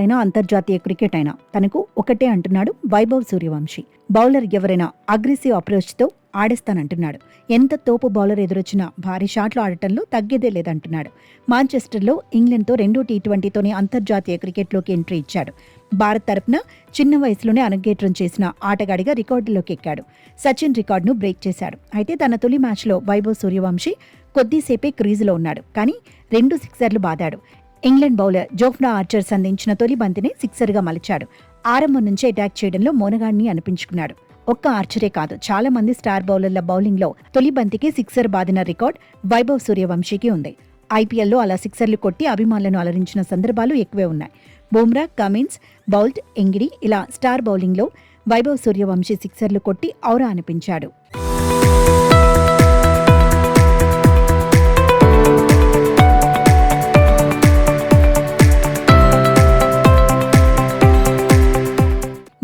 అయినా అంతర్జాతీయ క్రికెట్ అయినా తనకు ఒకటే అంటున్నాడు వైభవ్ సూర్యవంశీ. బౌలర్ ఎవరైనా అగ్రెసివ్ అప్రోచ్తో ఆడేస్తానంటున్నాడు. ఎంత తోపు బౌలర్ ఎదురొచ్చినా భారీ షాట్లు ఆడటంలో తగ్గేదే లేదంటున్నాడు. మాంచెస్టర్లో ఇంగ్లండ్తో 2 టీ20తోనే అంతర్జాతీయ క్రికెట్లోకి ఎంట్రీ ఇచ్చాడు. భారత్ తరపున చిన్న వయసులోనే అరంగేట్రం చేసిన ఆటగాడిగా రికార్డులోకి ఎక్కాడు. సచిన్ రికార్డును బ్రేక్ చేశాడు. అయితే తన తొలి మ్యాచ్లో వైభవ్ సూర్యవంశీ కొద్దిసేపే క్రీజులో ఉన్నాడు. కానీ 2 సిక్సర్లు బాదాడు. ఇంగ్లాండ్ బౌలర్ జోఫ్రా ఆర్చర్ సంధించిన తొలి బంతిని సిక్సర్గా మలిచాడు. ఆరంభం నుంచే అటాక్ చేయడంలో మోనగాడిని అనిపించుకున్నాడు. ఒక్క ఆర్చరే కాదు, చాలా మంది స్టార్ బౌలర్ల బౌలింగ్లో తొలి బంతికి సిక్సర్ బాదిన రికార్డ్ వైభవ్ సూర్యవంశీకి ఉంది. ఐపీఎల్లో అలా సిక్సర్లు కొట్టి అభిమానులను అలరించిన సందర్భాలు ఎక్కువే ఉన్నాయి. బుమ్రా, కమిన్స్, బౌల్ట్, ఎంగిడి ఇలా స్టార్ బౌలింగ్లో వైభవ్ సూర్యవంశీ సిక్సర్లు కొట్టి ఔరా అనిపించాడు.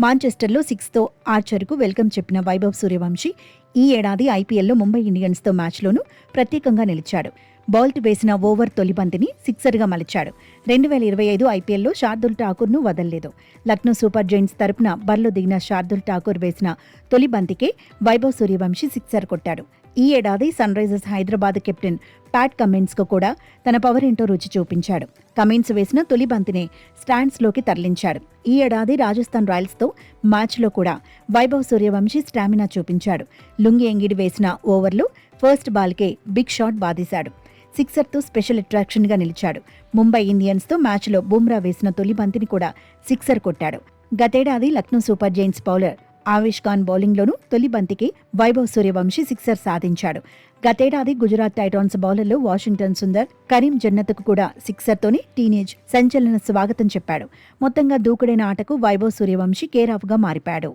మాంచెస్టర్లో 6తో ఆర్చర్కు వెల్కమ్ చెప్పిన వైభవ్ సూర్యవంశీ ఈ ఏడాది ఐపీఎల్లో ముంబై ఇండియన్స్తో మ్యాచ్లోనూ ప్రత్యేకంగా నిలిచాడు. బౌల్ట్ వేసిన ఓవర్ తొలి బంతిని సిక్సర్గా మలిచాడు. 2025 ఐపీఎల్లో శార్దుల్ ఠాకూర్ను వదల్లేదు. లక్నో సూపర్ జైంట్స్ తరపున బరిలో దిగిన శార్దుల్ ఠాకూర్ వేసిన తొలి బంతికే వైభవ్ సూర్యవంశీ సిక్సర్ కొట్టాడు. ఈ ఏడాది Sunrisers Hyderabad captain Pat కమిన్స్కు కూడా తన పవర్ ఏంటో రుచి చూపించాడు. కమిన్స్ వేసిన తొలి బంతిని స్టాండ్స్లోకి తరలించాడు. ఈ ఏడాది రాజస్థాన్ రాయల్స్తో మ్యాచ్లో కూడా వైభవ్ సూర్యవంశీ స్టామినా చూపించాడు. లుంగి ఎంగిడి వేసిన ఓవర్లో ఫస్ట్ బాల్కే బిగ్ షాట్ బాదేశాడు. సిక్సర్తో స్పెషల్ అట్రాక్షన్గా నిలిచాడు. ముంబై ఇండియన్స్తో మ్యాచ్లో బుమ్రా వేసిన తొలి బంతిని కూడా సిక్సర్ కొట్టాడు. గతేడాది Lucknow Super Giants bowler Avesh Khan బౌలింగ్లోనూ తొలి బంతికి వైభవ్ సూర్యవంశీ సిక్సర్ సాధించాడు. గతేడాది గుజరాత్ టైటాన్స్ బౌలర్లు వాషింగ్టన్ సుందర్, కరీం జన్నత్కు కూడా సిక్సర్తోనే టీనేజ్ సంచలన స్వాగతం చెప్పాడు. మొత్తంగా దూకుడైన ఆటకు వైభవ్ సూర్యవంశీ కేరాఫ్గా మారిపాడు.